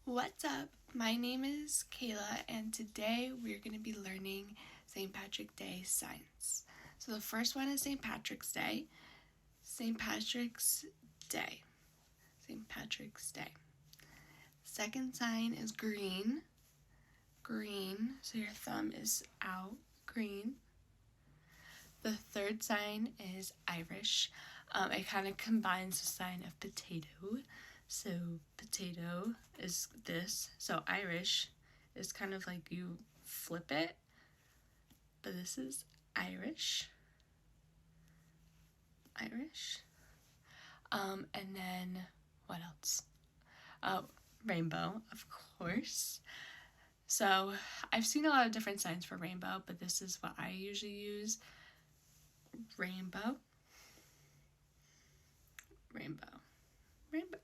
What's up? My name is Caela, and today we're going to be learning St. Patrick's Day signs. So the first one is St. Patrick's Day. St. Patrick's Day. St. Patrick's Day. Second sign is green. Green. So your thumb is out. Green. The third sign is Irish. It kind of combines the sign of potato. So potato is this. So Irish is kind of like you flip it. But this is Irish. Irish. And then what else? Oh, rainbow, of course. So I've seen a lot of different signs for rainbow, but this is what I usually use. Rainbow. Rainbow. Rainbow.